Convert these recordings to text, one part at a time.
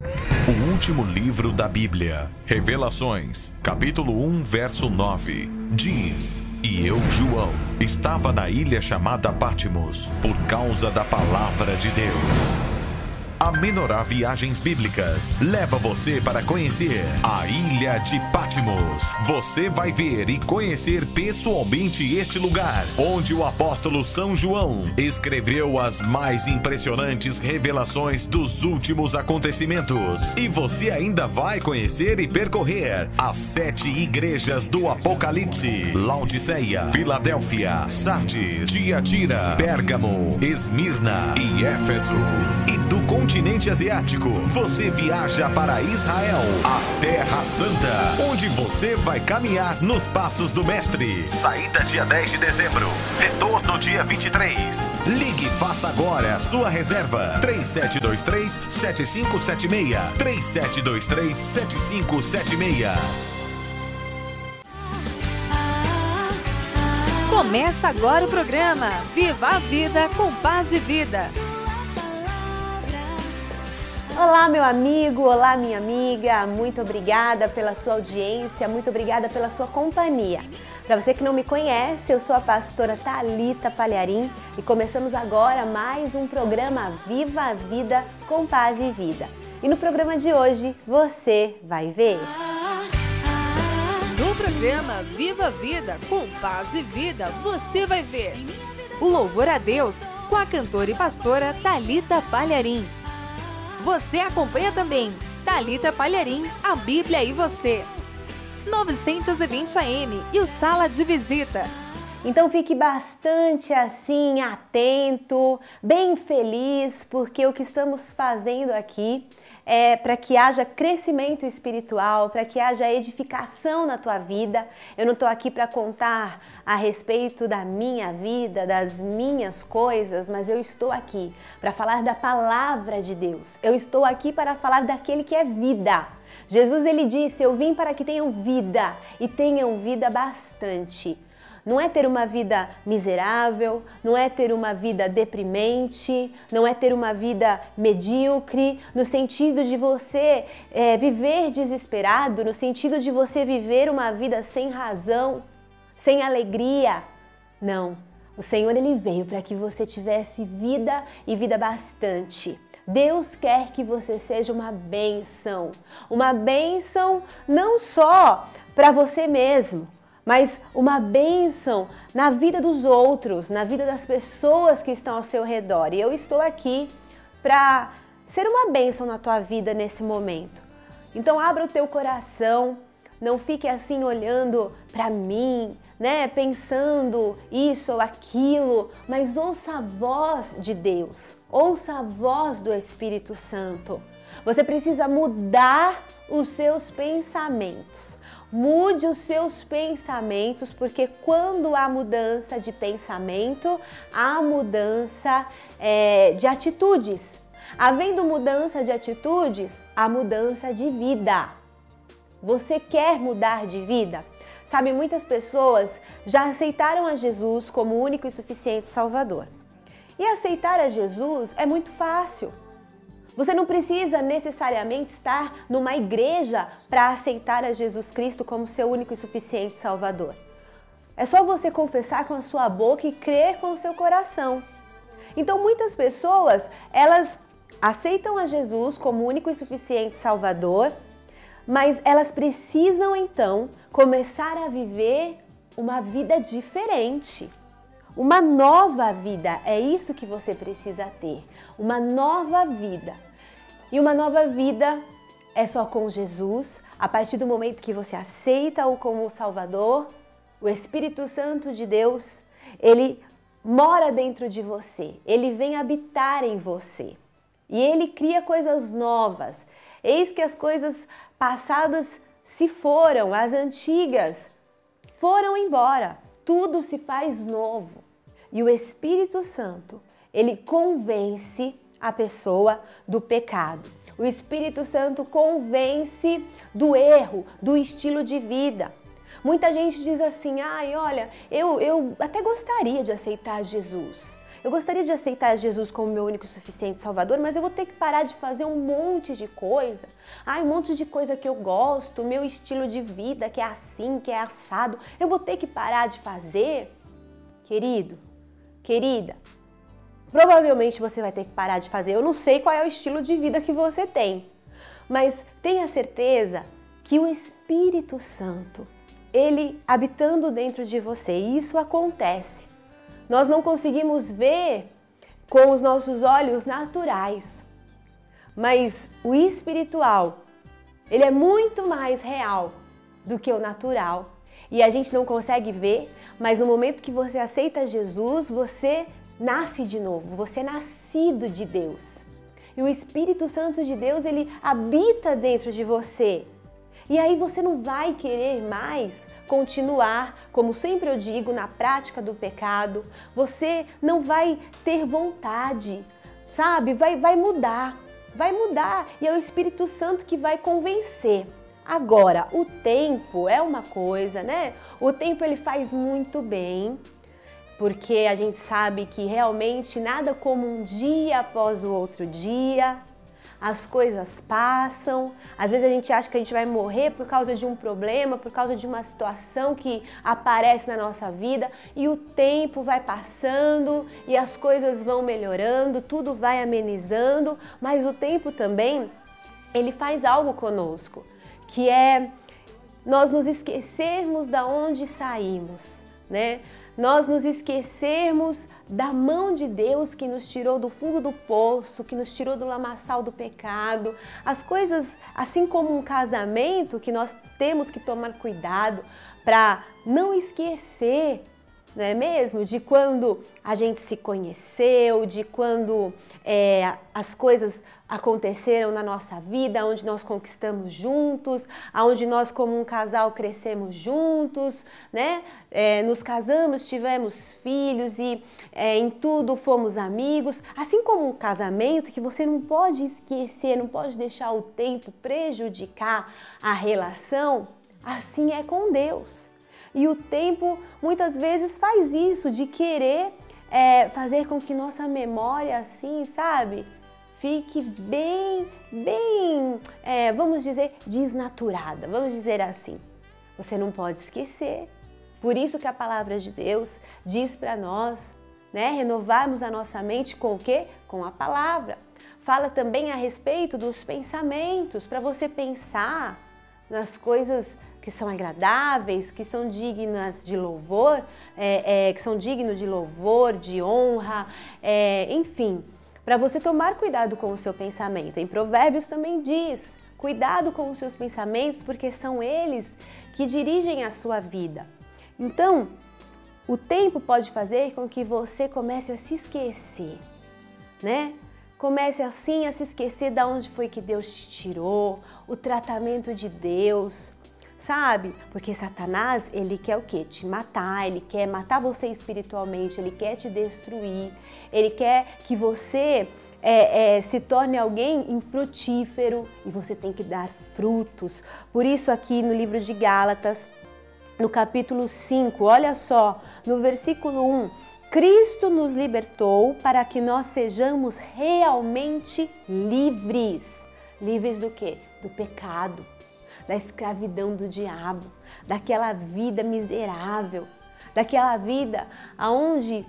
O último livro da Bíblia, Revelações, capítulo 1, verso 9, diz: E eu, João, estava na ilha chamada Patmos, por causa da palavra de Deus. A Menorá Viagens Bíblicas leva você para conhecer a Ilha de Patmos. Você vai ver e conhecer pessoalmente este lugar, onde o apóstolo São João escreveu as mais impressionantes revelações dos últimos acontecimentos. E você ainda vai conhecer e percorrer as 7 igrejas do Apocalipse: Laodiceia, Filadélfia, Sardes, Tiatira, Pérgamo, Esmirna e Éfeso. E do continente asiático, você viaja para Israel, a Terra Santa, onde você vai caminhar nos passos do Mestre. Saída dia 10 de dezembro, retorno dia 23. Ligue e faça agora a sua reserva. 3723-7576. 3723-7576. Começa agora o programa Viva a Vida com Paz e Vida. Olá, meu amigo, olá, minha amiga, muito obrigada pela sua audiência, muito obrigada pela sua companhia. Para você que não me conhece, eu sou a pastora Thalita Palharim e começamos agora mais um programa Viva a Vida com Paz e Vida. E no programa de hoje, você vai ver. No programa Viva a Vida com Paz e Vida, você vai ver o louvor a Deus com a cantora e pastora Thalita Palharim. Você acompanha também Thalita Palharim, a Bíblia e você. 920 AM e o Sala de Visita. Então fique bastante assim, atento, bem feliz, porque o que estamos fazendo aqui é para que haja crescimento espiritual, para que haja edificação na tua vida. Eu não estou aqui para contar a respeito da minha vida, das minhas coisas, mas eu estou aqui para falar da palavra de Deus. Eu estou aqui para falar daquele que é vida. Jesus, ele disse: eu vim para que tenham vida e tenham vida bastante. Não é ter uma vida miserável, não é ter uma vida deprimente, não é ter uma vida medíocre, no sentido de você viver desesperado, no sentido de você viver uma vida sem razão, sem alegria. Não, o Senhor, ele veio para que você tivesse vida e vida bastante. Deus quer que você seja uma bênção não só para você mesmo, mas uma bênção na vida dos outros, na vida das pessoas que estão ao seu redor. E eu estou aqui para ser uma bênção na tua vida nesse momento. Então abra o teu coração, não fique assim olhando para mim, né, pensando isso ou aquilo, mas ouça a voz de Deus, ouça a voz do Espírito Santo. Você precisa mudar os seus pensamentos. Mude os seus pensamentos, porque quando há mudança de pensamento, há mudança de atitudes. Havendo mudança de atitudes, há mudança de vida. Você quer mudar de vida? Sabe, muitas pessoas já aceitaram a Jesus como o único e suficiente Salvador. E aceitar a Jesus é muito fácil. Você não precisa necessariamente estar numa igreja para aceitar a Jesus Cristo como seu único e suficiente Salvador. É só você confessar com a sua boca e crer com o seu coração. Então muitas pessoas, elas aceitam a Jesus como único e suficiente Salvador, mas elas precisam então começar a viver uma vida diferente. Uma nova vida, é isso que você precisa ter, uma nova vida. E uma nova vida é só com Jesus. A partir do momento que você aceita-o como Salvador, o Espírito Santo de Deus, ele mora dentro de você, ele vem habitar em você. E ele cria coisas novas. Eis que as coisas passadas se foram, as antigas foram embora. Tudo se faz novo. E o Espírito Santo, ele convence a pessoa do pecado. O Espírito Santo convence do erro, do estilo de vida. Muita gente diz assim: ai, olha, eu até gostaria de aceitar Jesus. eu gostaria de aceitar Jesus como meu único e suficiente Salvador, mas eu vou ter que parar de fazer um monte de coisa. Um monte de coisa que eu gosto, meu estilo de vida que é assim, que é assado, eu vou ter que parar de fazer. Querido, querida, provavelmente você vai ter que parar de fazer. Eu não sei qual é o estilo de vida que você tem, mas tenha certeza que o Espírito Santo, ele habitando dentro de você, e isso acontece. Nós não conseguimos ver com os nossos olhos naturais, mas o espiritual, ele é muito mais real do que o natural. E a gente não consegue ver, mas no momento que você aceita Jesus, você nasce de novo, você é nascido de Deus. E o Espírito Santo de Deus, ele habita dentro de você. E aí você não vai querer mais continuar, como sempre eu digo, na prática do pecado. Você não vai ter vontade, sabe? Vai mudar. E é o Espírito Santo que vai convencer. Agora, o tempo é uma coisa, né? O tempo ele faz muito bem, porque a gente sabe que realmente nada como um dia após o outro dia. As coisas passam, às vezes a gente acha que a gente vai morrer por causa de um problema, por causa de uma situação que aparece na nossa vida, e o tempo vai passando e as coisas vão melhorando, tudo vai amenizando, mas o tempo também, ele faz algo conosco, que é nós nos esquecermos da onde saímos, né? Nós nos esquecermos da mão de Deus que nos tirou do fundo do poço, que nos tirou do lamaçal do pecado. As coisas, assim como um casamento, que nós temos que tomar cuidado para não esquecer, não é mesmo? De quando a gente se conheceu, de quando as coisas aconteceram na nossa vida, onde nós conquistamos juntos, onde nós como um casal crescemos juntos, né? Nos casamos, tivemos filhos e em tudo fomos amigos. Assim como um casamento que você não pode esquecer, não pode deixar o tempo prejudicar a relação, assim é com Deus. E o tempo muitas vezes faz isso, de querer fazer com que nossa memória, assim, sabe, fique bem, vamos dizer, desnaturada, vamos dizer assim. Você não pode esquecer. Por isso que a palavra de Deus diz para nós, né, renovarmos a nossa mente com o quê? Com a palavra. Fala também a respeito dos pensamentos, para você pensar nas coisas que são agradáveis, que são dignas de louvor, que são dignos de louvor, de honra, enfim, para você tomar cuidado com o seu pensamento. Em Provérbios também diz, cuidado com os seus pensamentos, porque são eles que dirigem a sua vida. Então, o tempo pode fazer com que você comece a se esquecer, né? Comece assim a se esquecer de onde foi que Deus te tirou, o tratamento de Deus, sabe? Porque Satanás, ele quer o quê? Te matar, ele quer matar você espiritualmente, ele quer te destruir, ele quer que você se torne alguém infrutífero e você tem que dar frutos. Por isso aqui no livro de Gálatas, no capítulo 5, olha só, no versículo 1, Cristo nos libertou para que nós sejamos realmente livres. Livres do quê? Do pecado, da escravidão do diabo, daquela vida miserável, daquela vida onde,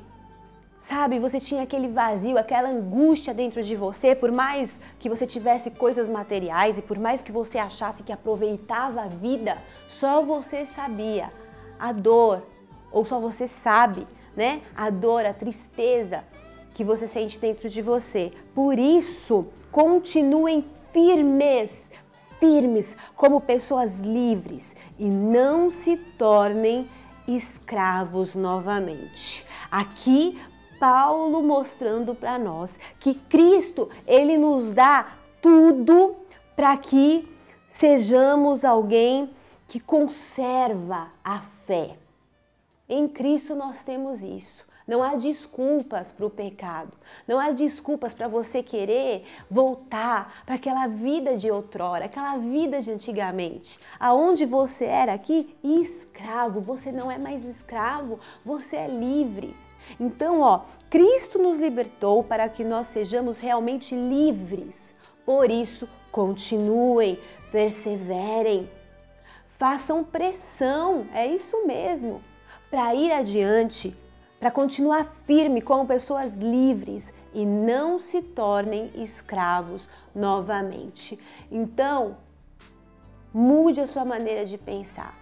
sabe, você tinha aquele vazio, aquela angústia dentro de você, por mais que você tivesse coisas materiais e por mais que você achasse que aproveitava a vida, só você sabia a dor, ou só você sabe, né, a dor, a tristeza que você sente dentro de você. Por isso, continuem firmes como pessoas livres e não se tornem escravos novamente. Aqui, Paulo mostrando para nós que Cristo, ele nos dá tudo para que sejamos alguém que conserva a fé. Em Cristo nós temos isso. Não há desculpas para o pecado. Não há desculpas para você querer voltar para aquela vida de outrora, aquela vida de antigamente. Aonde você era aqui escravo, você não é mais escravo, você é livre. Então, Cristo nos libertou para que nós sejamos realmente livres. Por isso, continuem, perseverem, façam pressão, é isso mesmo, para ir adiante, para continuar firme como pessoas livres e não se tornem escravos novamente. Então, mude a sua maneira de pensar.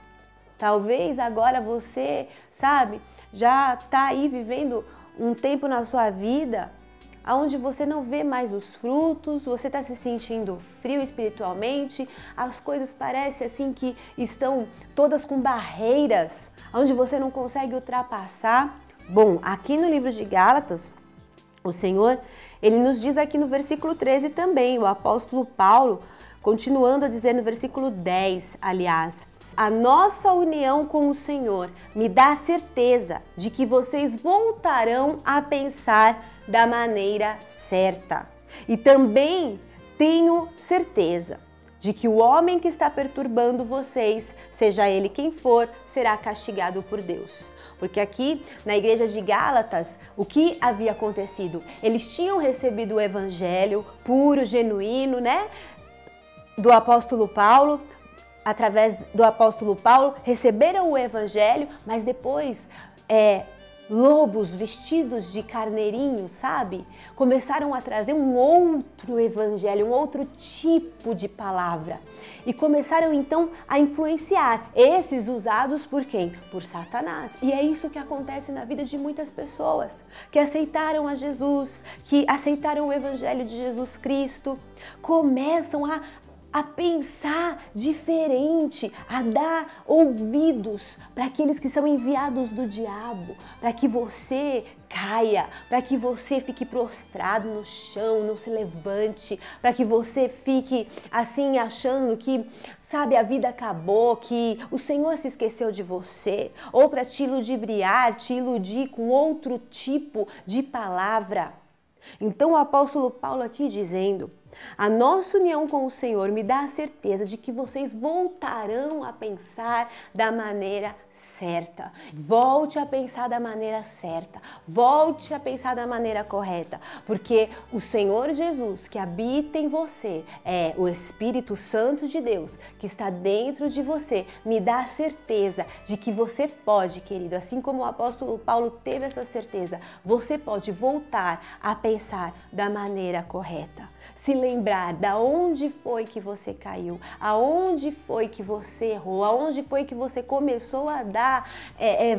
Talvez agora você, já está aí vivendo um tempo na sua vida onde você não vê mais os frutos, você está se sentindo frio espiritualmente, as coisas parecem assim que estão todas com barreiras, onde você não consegue ultrapassar. Bom, aqui no livro de Gálatas, o Senhor, Ele nos diz aqui no versículo 13 também, o apóstolo Paulo, continuando a dizer no versículo 10, aliás, a nossa união com o Senhor me dá a certeza de que vocês voltarão a pensar da maneira certa. E também tenho certeza de que o homem que está perturbando vocês, seja ele quem for, será castigado por Deus. Porque aqui na igreja de Gálatas, o que havia acontecido? Eles tinham recebido o evangelho puro, genuíno, do apóstolo Paulo. Através do apóstolo Paulo, receberam o evangelho, mas depois lobos vestidos de carneirinho, começaram a trazer um outro evangelho, um outro tipo de palavra. E começaram então a influenciar, esses usados por quem? Por Satanás. E é isso que acontece na vida de muitas pessoas, que aceitaram a Jesus, que aceitaram o evangelho de Jesus Cristo, começam a pensar diferente, a dar ouvidos para aqueles que são enviados do diabo, para que você caia, para que você fique prostrado no chão, não se levante, para que você fique assim achando que, a vida acabou, que o Senhor se esqueceu de você, ou para te ludibriar, te iludir com outro tipo de palavra. Então o apóstolo Paulo aqui dizendo: a nossa união com o Senhor me dá a certeza de que vocês voltarão a pensar da maneira certa. Volte a pensar da maneira certa. Volte a pensar da maneira correta. Porque o Senhor Jesus que habita em você, o Espírito Santo de Deus que está dentro de você, me dá a certeza de que você pode, querido, assim como o apóstolo Paulo teve essa certeza, você pode voltar a pensar da maneira correta. Se lembrar da onde foi que você caiu, aonde foi que você errou, aonde foi que você começou a dar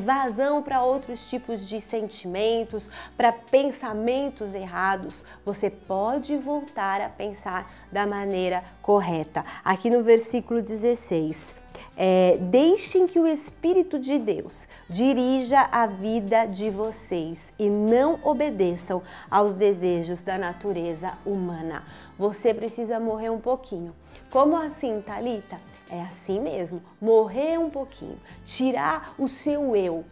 vazão para outros tipos de sentimentos, para pensamentos errados. Você pode voltar a pensar da maneira correta. Aqui no versículo 16. Deixem que o Espírito de Deus dirija a vida de vocês e não obedeçam aos desejos da natureza humana. Você precisa morrer um pouquinho. Como assim, Thalita? É assim mesmo, morrer um pouquinho, tirar o seu eu.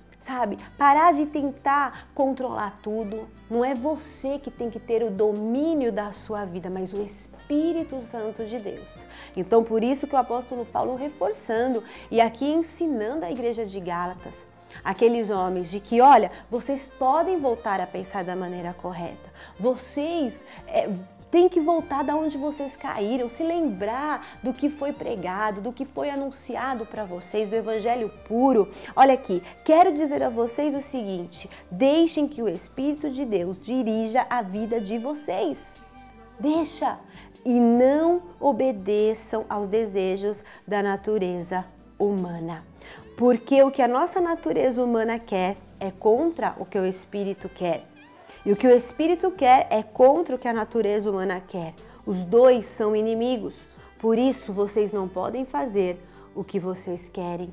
Parar de tentar controlar tudo. Não é você que tem que ter o domínio da sua vida, mas o Espírito Santo de Deus. Então, por isso que o apóstolo Paulo reforçando e aqui ensinando a igreja de Gálatas, aqueles homens de que, olha, vocês podem voltar a pensar da maneira correta. Vocês tem que voltar da onde vocês caíram, se lembrar do que foi pregado, do que foi anunciado para vocês, do evangelho puro. Olha aqui, quero dizer a vocês o seguinte: deixem que o Espírito de Deus dirija a vida de vocês. Deixa! E não obedeçam aos desejos da natureza humana. Porque o que a nossa natureza humana quer é contra o que o Espírito quer. E o que o Espírito quer é contra o que a natureza humana quer. Os dois são inimigos. Por isso, vocês não podem fazer o que vocês querem.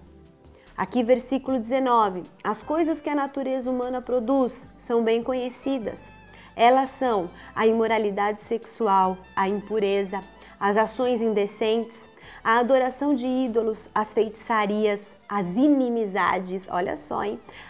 Aqui, versículo 19. As coisas que a natureza humana produz são bem conhecidas. Elas são a imoralidade sexual, a impureza, as ações indecentes, a adoração de ídolos, as feitiçarias, as inimizades, olha só,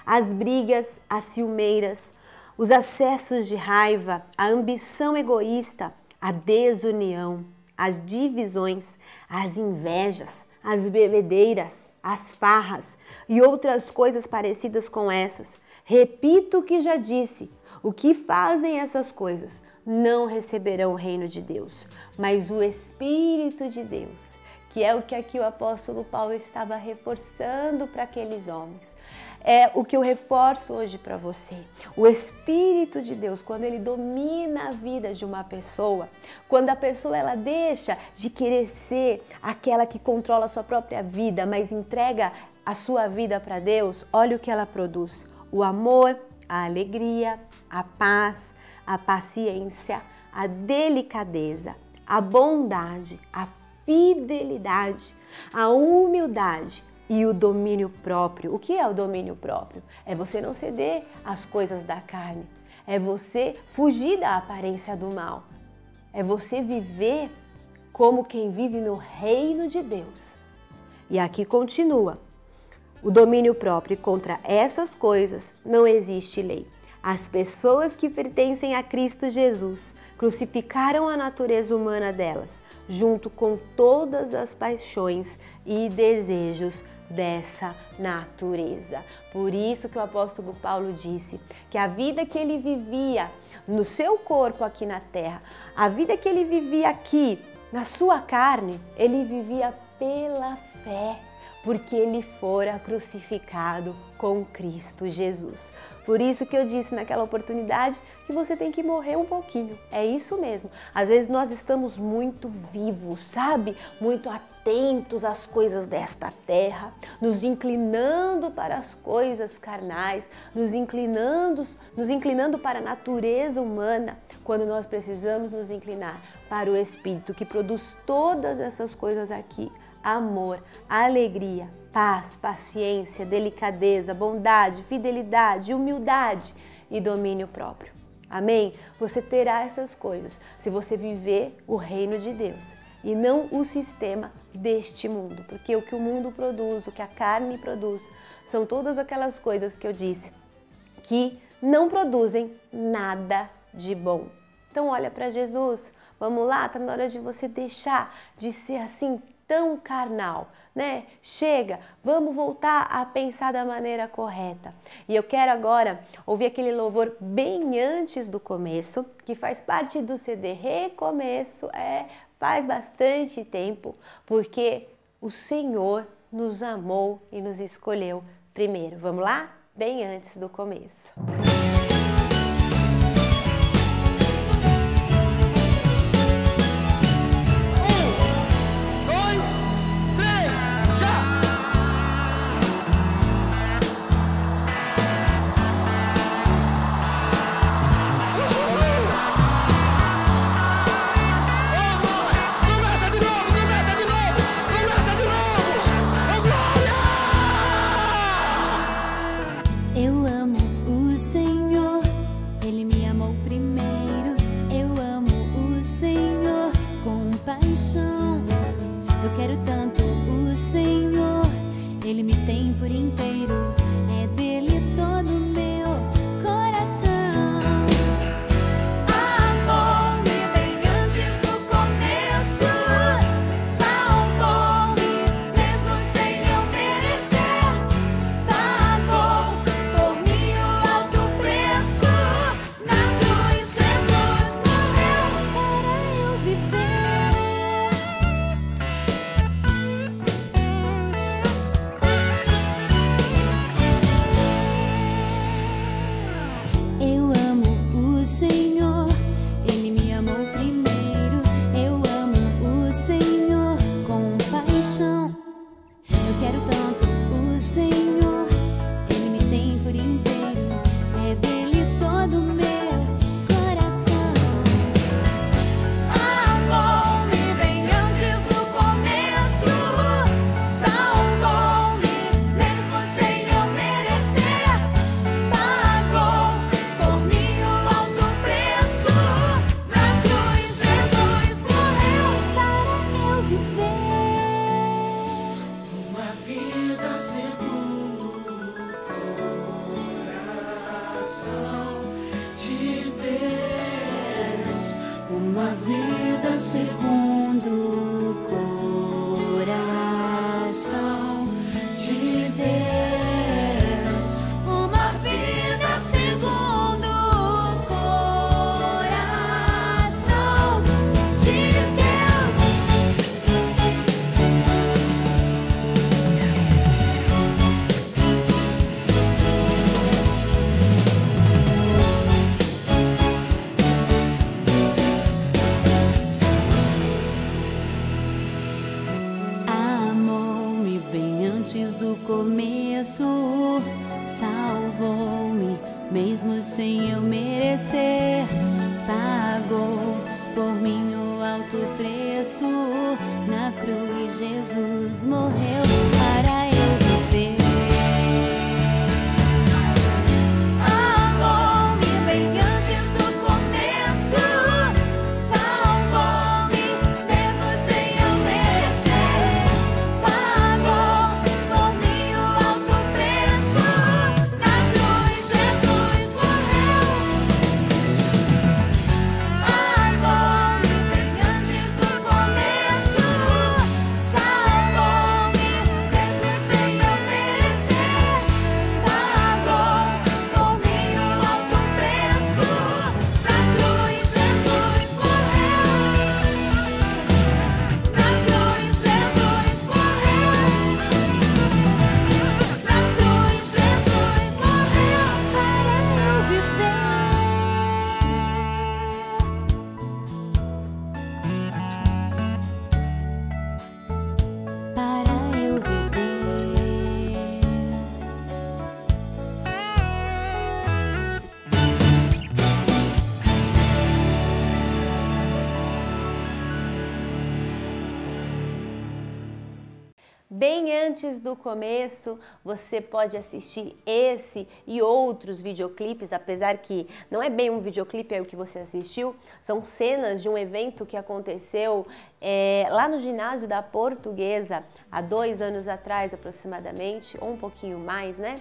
as brigas, as ciumeiras, os acessos de raiva, a ambição egoísta, a desunião, as divisões, as invejas, as bebedeiras, as farras e outras coisas parecidas com essas. Repito o que já disse, o que fazem essas coisas não receberão o reino de Deus, mas o Espírito de Deus, que é o que aqui o apóstolo Paulo estava reforçando para aqueles homens. É o que eu reforço hoje para você. O Espírito de Deus, quando ele domina a vida de uma pessoa, quando a pessoa ela deixa de querer ser aquela que controla a sua própria vida, mas entrega a sua vida para Deus, olha o que ela produz: o amor, a alegria, a paz, a paciência, a delicadeza, a bondade, a fidelidade, a humildade e o domínio próprio. O que é o domínio próprio? É você não ceder às coisas da carne, é você fugir da aparência do mal, é você viver como quem vive no reino de Deus. E aqui continua: o domínio próprio, e contra essas coisas não existe lei. As pessoas que pertencem a Cristo Jesus crucificaram a natureza humana delas, junto com todas as paixões e desejos dessa natureza. Por isso que o apóstolo Paulo disse que a vida que ele vivia no seu corpo aqui na terra, a vida que ele vivia aqui na sua carne, ele vivia pela fé, porque ele fora crucificado com Cristo Jesus. Por isso que eu disse naquela oportunidade que você tem que morrer um pouquinho. É isso mesmo. Às vezes nós estamos muito vivos, sabe? Muito atentos às coisas desta terra, nos inclinando para as coisas carnais, nos inclinando para a natureza humana, quando nós precisamos nos inclinar para o Espírito, que produz todas essas coisas aqui: amor, alegria, paz, paciência, delicadeza, bondade, fidelidade, humildade e domínio próprio. Amém? Você terá essas coisas se você viver o reino de Deus e não o sistema deste mundo, porque o que o mundo produz, o que a carne produz, são todas aquelas coisas que eu disse que não produzem nada de bom. Então olha para Jesus, vamos lá, está na hora de você deixar de ser assim tão carnal, né? Chega, vamos voltar a pensar da maneira correta. E eu quero agora ouvir aquele louvor bem antes do começo, que faz parte do CD Recomeço, faz bastante tempo, porque o Senhor nos amou e nos escolheu primeiro. Vamos lá? Bem antes do começo. antes do começo, salvou-me, mesmo sem eu merecer. Pagou por mim o alto preço, na cruz Jesus morreu para eu viver. Amou-me bem antes do começo, salvou-me mesmo sem eu merecer. Pagou por mim o alto preço, na cruz Jesus morreu. Amou-me bem antes do começo, salvou-me mesmo sem eu merecer. Pagou por mim o alto preço, na cruz Jesus morreu. Na cruz Jesus morreu. Na cruz Jesus morreu para eu viver. Para eu viver. Bem antes do começo, você pode assistir esse e outros videoclipes, apesar que não é bem um videoclipe, é o que você assistiu, são cenas de um evento que aconteceu lá no ginásio da Portuguesa, há 2 anos atrás aproximadamente, ou um pouquinho mais, né?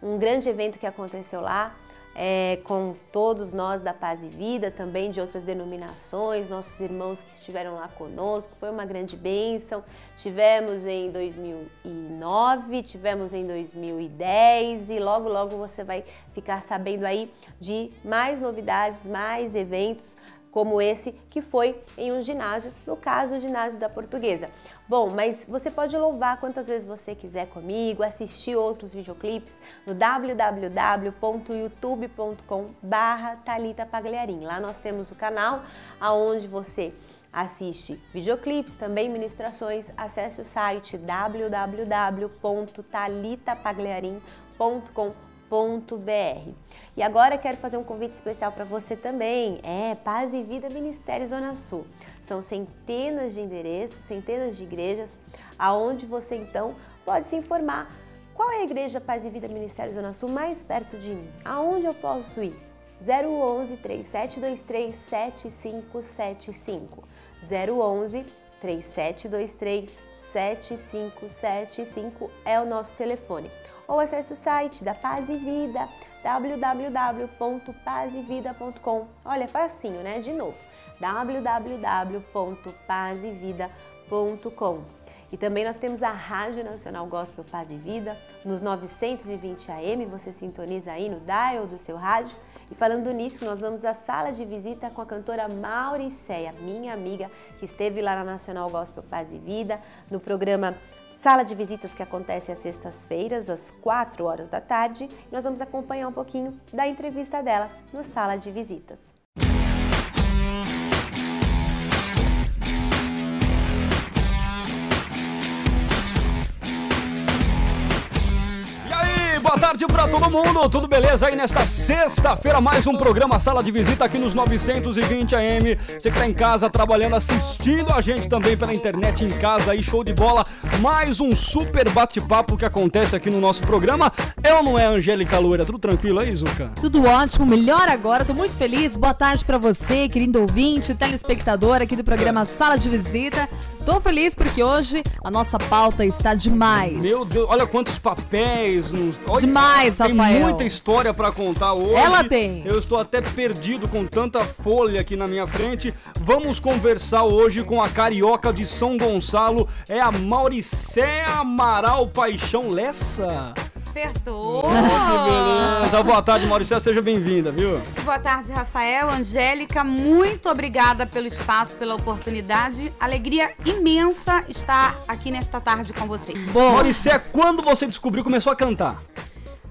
Um grande evento que aconteceu lá, com todos nós da Paz e Vida, também de outras denominações, nossos irmãos que estiveram lá conosco, foi uma grande bênção. Tivemos em 2009, tivemos em 2010 e logo logo você vai ficar sabendo aí de mais novidades, mais eventos como esse que foi em um ginásio, no caso o ginásio da Portuguesa. Bom, mas você pode louvar quantas vezes você quiser comigo, assistir outros videoclipes no www.youtube.com/Thalita Pagliarin. Lá nós temos o canal onde você assiste videoclipes, também ministrações. Acesse o site www.thalitapagliarin.com.br. E agora quero fazer um convite especial para você também. Paz e Vida Ministério Zona Sul. São centenas de endereços, centenas de igrejas, aonde você então pode se informar. Qual é a igreja Paz e Vida Ministério Zona Sul mais perto de mim? Aonde eu posso ir? 011 3723 7575. 011 3723 7575 é o nosso telefone. Ou acesse o site da Paz e Vida, www.pazevida.com. Olha, facinho, né? De novo, www.pazevida.com. E também nós temos a Rádio Nacional Gospel Paz e Vida, nos 920 AM, você sintoniza aí no dial do seu rádio. E falando nisso, nós vamos à sala de visita com a cantora Mauricéia, minha amiga, que esteve lá na Nacional Gospel Paz e Vida, no programa Sala de Visitas, que acontece às sextas-feiras, às 4 horas da tarde. Nós vamos acompanhar um pouquinho da entrevista dela no Sala de Visitas. Boa tarde pra todo mundo, tudo beleza aí nesta sexta-feira? Mais um programa Sala de Visita aqui nos 920 AM. Você que tá em casa trabalhando, assistindo a gente também pela internet em casa aí, show de bola. Mais um super bate-papo que acontece aqui no nosso programa. É ou não é, Angélica Loura? Tudo tranquilo aí, Zuca? Tudo ótimo, melhor agora, tô muito feliz. Boa tarde pra você, querido ouvinte, telespectador aqui do programa Sala de Visita. Tô feliz porque hoje a nossa pauta está demais. Meu Deus, olha quantos papéis. Demais, tem Rafael. Tem muita história pra contar hoje. Ela tem. Eu estou até perdido com tanta folha aqui na minha frente. Vamos conversar hoje com a carioca de São Gonçalo. É a Mauricéia Amaral Paixão Lessa. Acertou! Oh, que beleza! Boa tarde, Mauricéia, seja bem-vinda, viu? Boa tarde, Rafael, Angélica, muito obrigada pelo espaço, pela oportunidade. Alegria imensa estar aqui nesta tarde com você. Bom, Mauricéia, quando você descobriu, começou a cantar?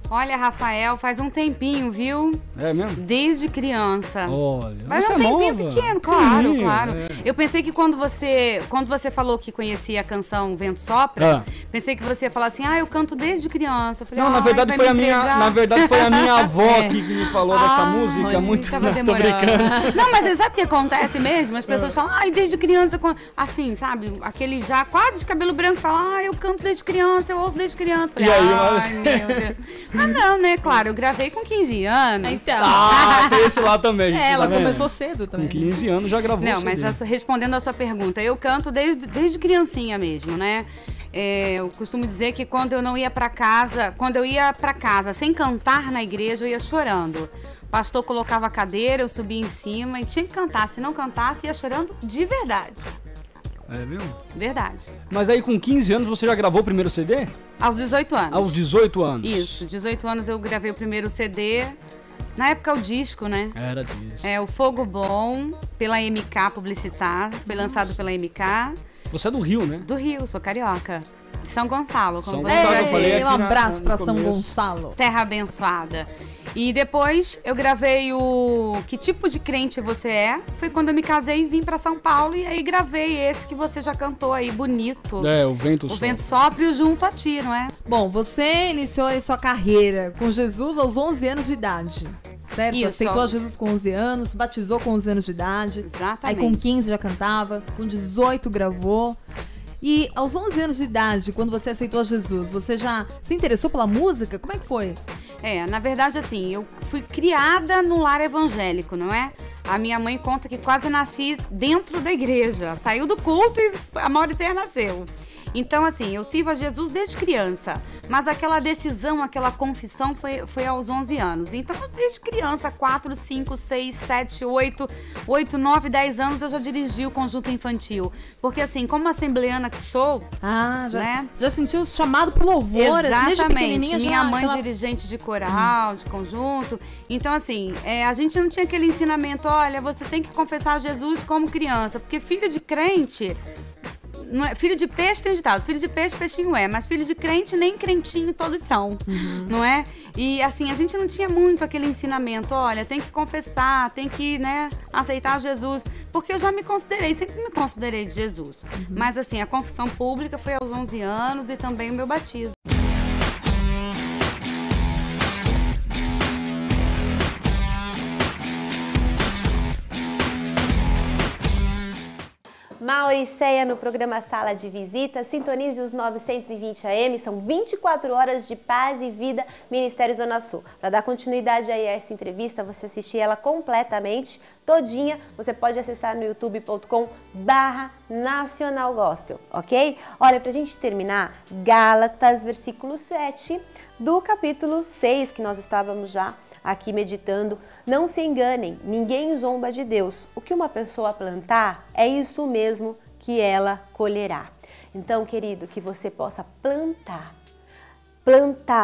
Olha, Rafael, faz um tempinho, viu? É mesmo? Desde criança. Olha, Mas você é um tempinho nova. pequeno, claro, Pequenininho, claro. é. Eu pensei que quando você falou que conhecia a canção Vento Sopra, Ah. pensei que você ia falar assim, eu canto desde criança. Eu falei, Não, na "Ai, verdade vai foi me a minha, entregar." na verdade foi a minha avó que me falou dessa música, olha, muito tava tô demorando. brincando. Não, mas você sabe o que acontece mesmo? As pessoas falam, desde criança, assim, sabe? Aquele já quase de cabelo branco fala, eu canto desde criança, eu ouço desde criança. Falei, E aí, ai, meu Deus. Mas não, né? Claro, eu gravei com 15 anos. Então. Ah, tem esse lá também. Ela tá vendo? começou cedo também. Com 15 anos já gravou Não, um mas CD. respondendo a sua pergunta, eu canto desde criancinha mesmo, né? Eu costumo dizer que quando eu ia pra casa sem cantar na igreja, eu ia chorando. O pastor colocava a cadeira, eu subia em cima e tinha que cantar. Se não cantasse, ia chorando de verdade. É mesmo? Verdade. Mas aí com 15 anos você já gravou o primeiro CD? Aos 18 anos. Aos 18 anos? Isso, 18 anos eu gravei o primeiro CD. Na época o disco, né? Era disso. O Fogo Bom, pela MK Publicitar, foi lançado pela MK. Você é do Rio, né? Do Rio, sou carioca. De São Gonçalo, como São você Gonçalo, vai eu falei dizer. Um aqui abraço no pra São começo. Gonçalo. Terra abençoada. E depois eu gravei o Que Tipo de Crente Você É? Foi quando eu me casei e vim pra São Paulo. E aí gravei esse que você já cantou aí, bonito. É, o Vento O Sopra. Vento Sopra e o Junto a Ti, não é? Bom, você iniciou aí sua carreira com Jesus aos 11 anos de idade, certo? Isso. Aceitou a Jesus com 11 anos, batizou com 11 anos de idade. Exatamente. Aí com 15 já cantava, com 18 gravou. E aos 11 anos de idade, quando você aceitou a Jesus, você já se interessou pela música? Como é que foi? Na verdade, assim, eu fui criada no lar evangélico, não é? A minha mãe conta que quase nasci dentro da igreja. Saiu do culto e a Mauricéia nasceu. Então, assim, eu sirvo a Jesus desde criança. Mas aquela decisão, aquela confissão foi aos 11 anos. Então, desde criança, 4, 5, 6, 7, 8, 9, 10 anos, eu já dirigi o conjunto infantil. Porque, assim, como assembleana que sou, Já sentiu o chamado pro louvor, assim, desde exatamente, pequenininha minha já, mãe aquela- dirigente de coral, de conjunto. Então, assim, a gente não tinha aquele ensinamento, olha, você tem que confessar Jesus como criança, porque filho de crente, não é, filho de peixe tem ditado, filho de peixe, peixinho é, mas filho de crente, nem crentinho todos são, não é? E, assim, a gente não tinha muito aquele ensinamento, olha, tem que confessar, tem que, né, aceitar Jesus, porque eu já me considerei, sempre me considerei de Jesus. Mas, assim, a confissão pública foi aos 11 anos e também o meu batismo. Mauricéia no programa Sala de Visita. Sintonize os 920 AM, são 24 horas de paz e vida, Ministério Zona Sul. Para dar continuidade aí a essa entrevista, você assistir ela completamente, todinha, você pode acessar no youtube.com/Nacional Gospel, ok? Olha, pra gente terminar, Gálatas, versículo 7, do capítulo 6, que nós estávamos já aqui meditando. Não se enganem, ninguém zomba de Deus. O que uma pessoa plantar, é isso mesmo que ela colherá. Então, querido, que você possa plantar,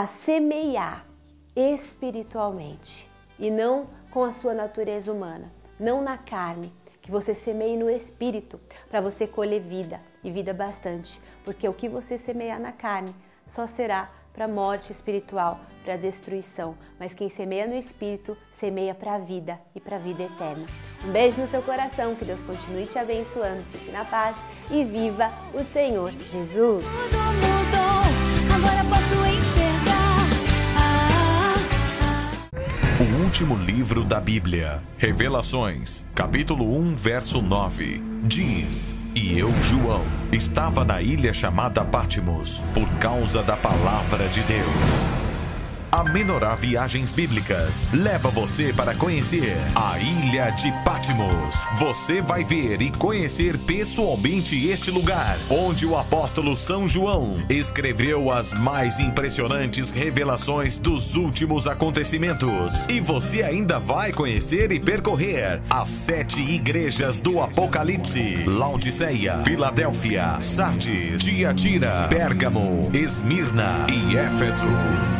semear espiritualmente e não com a sua natureza humana, não na carne, que você semeie no espírito para você colher vida e vida bastante, porque o que você semear na carne só será para a morte espiritual, para a destruição. Mas quem semeia no Espírito, semeia para a vida e para a vida eterna. Um beijo no seu coração, que Deus continue te abençoando, fique na paz e viva o Senhor Jesus! Tudo mudou, agora posso enxergar. O último livro da Bíblia, Revelações, capítulo 1, verso 9, diz: E eu, João, estava na ilha chamada Patmos, por causa da palavra de Deus. A Menorá Viagens Bíblicas leva você para conhecer a Ilha de Patmos. Você vai ver e conhecer pessoalmente este lugar, onde o apóstolo São João escreveu as mais impressionantes revelações dos últimos acontecimentos. E você ainda vai conhecer e percorrer as 7 igrejas do Apocalipse: Laodiceia, Filadélfia, Sardes, Tiatira, Pérgamo, Esmirna e Éfeso.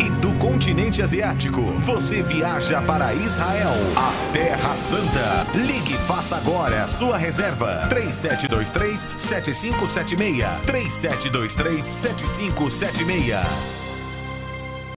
E do continente asiático, você viaja para Israel, a Terra Santa. Ligue e faça agora sua reserva. 3723-7576. 3723-7576.